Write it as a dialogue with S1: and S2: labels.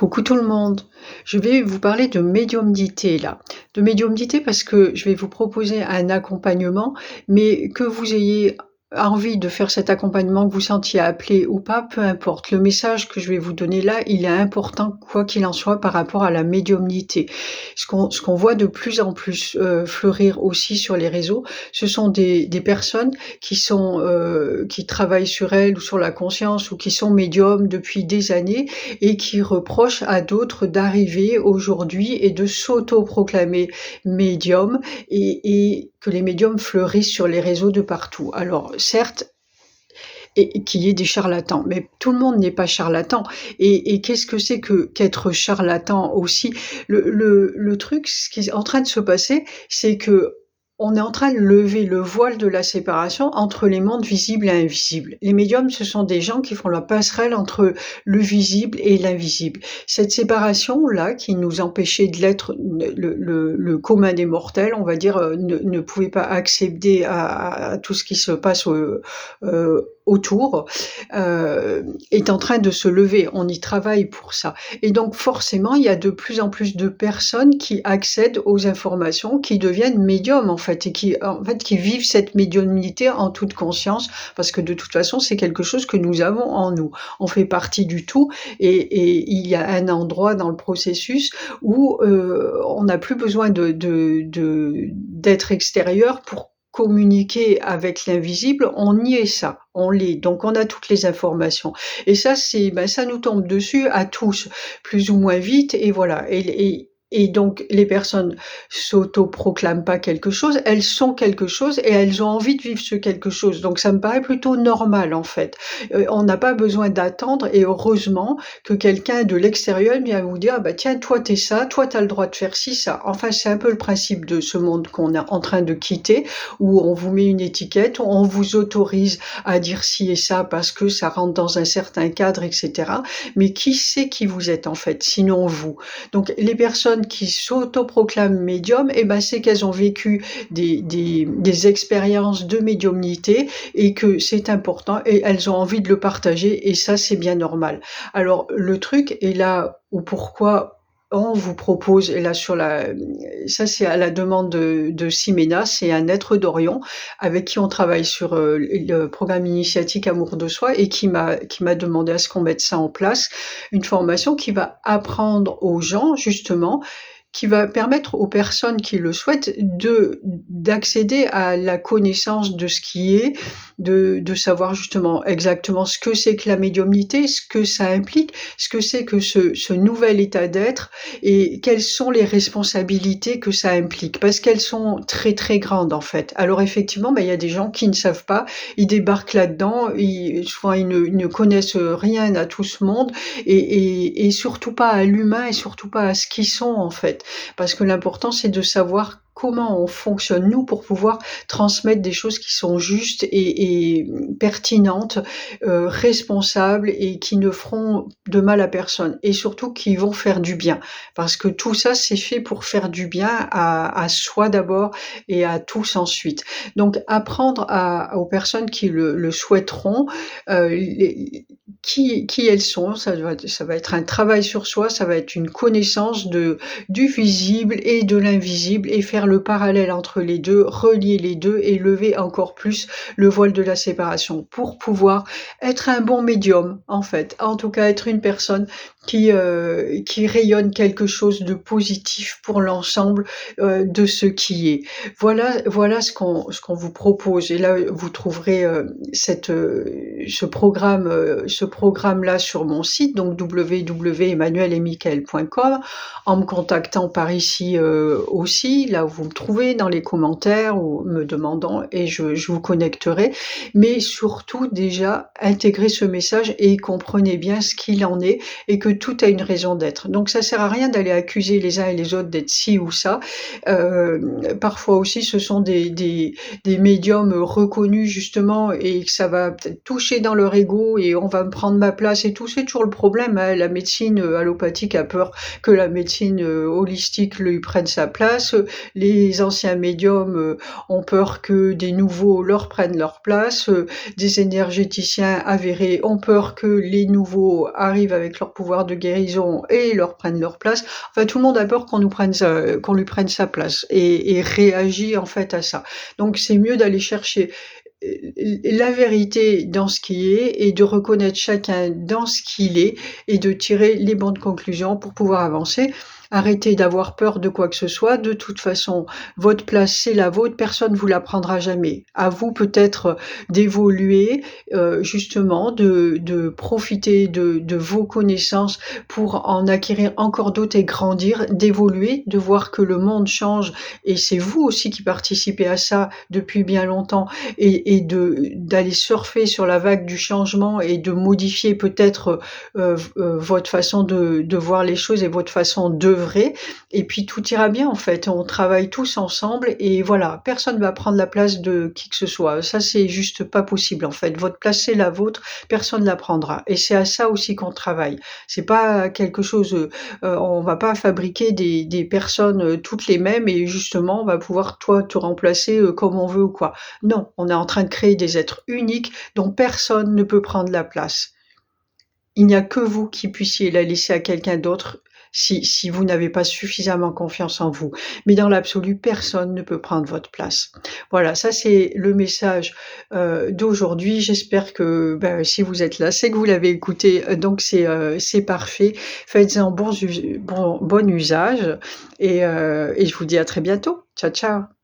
S1: Coucou tout le monde. Je vais vous parler de médiumnité là. De médiumnité parce que je vais vous proposer un accompagnement, mais que vous ayez envie de faire cet accompagnement, que vous sentiez appelé ou pas, peu importe. Le message que je vais vous donner là, il est important quoi qu'il en soit par rapport à la médiumnité. Ce qu'on voit de plus en plus fleurir aussi sur les réseaux, ce sont des personnes qui travaillent sur elles ou sur la conscience ou qui sont médiums depuis des années et qui reproche à d'autres d'arriver aujourd'hui et de s'autoproclamer médium et que les médiums fleurissent sur les réseaux de partout. Alors certes, et qu'il y ait des charlatans, mais tout le monde n'est pas charlatan. Et qu'est-ce que c'est que qu'être charlatan aussi? Le truc, ce qui est en train de se passer, c'est que on est en train de lever le voile de la séparation entre les mondes visibles et invisibles. Les médiums, ce sont des gens qui font la passerelle entre le visible et l'invisible. Cette séparation-là, qui nous empêchait de l'être, le commun des mortels, on va dire, ne pouvait pas accéder à tout ce qui se passe autour, est en train de se lever. On y travaille pour ça. Et donc forcément, il y a de plus en plus de personnes qui accèdent aux informations, qui deviennent médiums en fait, et qui vivent cette médiumnité en toute conscience, parce que de toute façon, c'est quelque chose que nous avons en nous. On fait partie du tout, et il y a un endroit dans le processus où on n'a plus besoin d'être extérieur pour communiquer avec l'invisible, on y est ça, on l'est, donc on a toutes les informations. Et ça, ça nous tombe dessus à tous, plus ou moins vite, et voilà. Et donc les personnes s'autoproclament pas quelque chose, elles sont quelque chose et elles ont envie de vivre ce quelque chose. Donc ça me paraît plutôt normal en fait. On n'a pas besoin d'attendre, et heureusement que quelqu'un de l'extérieur vient vous dire, ah bah tiens, toi t'es ça, toi t'as le droit de faire ci, ça. Enfin, c'est un peu le principe de ce monde qu'on est en train de quitter, où on vous met une étiquette, où on vous autorise à dire ci et ça parce que ça rentre dans un certain cadre, etc. Mais qui sait qui vous êtes en fait, sinon vous? Donc les personnes qui s'autoproclament médium, c'est qu'elles ont vécu des expériences de médiumnité et que c'est important et elles ont envie de le partager, et ça c'est bien normal. Alors le truc est là où pourquoi on vous propose, et là ça c'est à la demande de Simena, c'est un être d'Orion avec qui on travaille sur le programme initiatique Amour de soi, et qui m'a demandé à ce qu'on mette ça en place, une formation qui va apprendre aux gens justement, qui va permettre aux personnes qui le souhaitent d'accéder à la connaissance de ce qui est, de savoir justement exactement ce que c'est que la médiumnité, ce que ça implique, ce que c'est que ce nouvel état d'être, et quelles sont les responsabilités que ça implique, parce qu'elles sont très très grandes en fait. Alors effectivement, il y a des gens qui ne savent pas, ils débarquent là-dedans, souvent ils ne connaissent rien à tout ce monde, et surtout pas à l'humain, et surtout pas à ce qu'ils sont en fait. Parce que l'important, c'est de savoir comment on fonctionne, nous, pour pouvoir transmettre des choses qui sont justes et pertinentes, responsables, et qui ne feront de mal à personne, et surtout qui vont faire du bien. Parce que tout ça, c'est fait pour faire du bien à soi d'abord et à tous ensuite. Donc apprendre aux personnes qui le souhaiteront, qui elles sont, ça va être un travail sur soi, ça va être une connaissance du visible et de l'invisible, et faire le parallèle entre les deux, relier les deux, et lever encore plus le voile de la séparation pour pouvoir être un bon médium en fait. En tout cas, être une personne qui rayonne quelque chose de positif pour l'ensemble de ce qui est. Voilà ce qu'on vous propose, et là vous trouverez ce programme-là sur mon site, donc www.emmanueletmichael.com, en me contactant par ici aussi, là où vous me trouvez dans les commentaires, ou me demandant, et je vous connecterai. Mais surtout déjà, intégrez ce message et comprenez bien ce qu'il en est, et que tout a une raison d'être. Donc ça sert à rien d'aller accuser les uns et les autres d'être ci ou ça. Parfois aussi, ce sont des médiums reconnus justement, et que ça va peut-être toucher dans leur ego, et on va me prendre ma place et tout. C'est toujours le problème, hein. La médecine allopathique a peur que la médecine holistique lui prenne sa place. les anciens médiums, ont peur que des nouveaux leur prennent leur place, des énergéticiens avérés ont peur que les nouveaux arrivent avec leur pouvoir de guérison et leur prennent leur place. Enfin, tout le monde a peur qu'on lui prenne sa place et réagit, en fait, à ça. Donc c'est mieux d'aller chercher la vérité dans ce qui est et de reconnaître chacun dans ce qu'il est et de tirer les bonnes conclusions pour pouvoir avancer. Arrêtez d'avoir peur de quoi que ce soit. De toute façon, votre place, c'est la vôtre. Personne ne vous la prendra jamais. À vous peut-être d'évoluer, justement, de profiter de vos connaissances pour en acquérir encore d'autres et grandir, d'évoluer, de voir que le monde change et c'est vous aussi qui participez à ça depuis bien longtemps et d'aller surfer sur la vague du changement et de modifier peut-être votre façon de voir les choses et votre façon d'œuvrer. Et puis tout ira bien en fait. On travaille tous ensemble et voilà, personne ne va prendre la place de qui que ce soit. Ça, c'est juste pas possible en fait. Votre place, c'est la vôtre, personne ne la prendra. Et c'est à ça aussi qu'on travaille. C'est pas quelque chose, on va pas fabriquer des personnes toutes les mêmes et justement, on va pouvoir toi te remplacer comme on veut ou quoi. Non, on est en train de créer des êtres uniques dont personne ne peut prendre la place. Il n'y a que vous qui puissiez la laisser à quelqu'un d'autre si vous n'avez pas suffisamment confiance en vous. Mais dans l'absolu, personne ne peut prendre votre place. Voilà, ça c'est le message d'aujourd'hui. J'espère que si vous êtes là, c'est que vous l'avez écouté, donc c'est parfait. Faites-en bon usage et je vous dis à très bientôt. Ciao, ciao.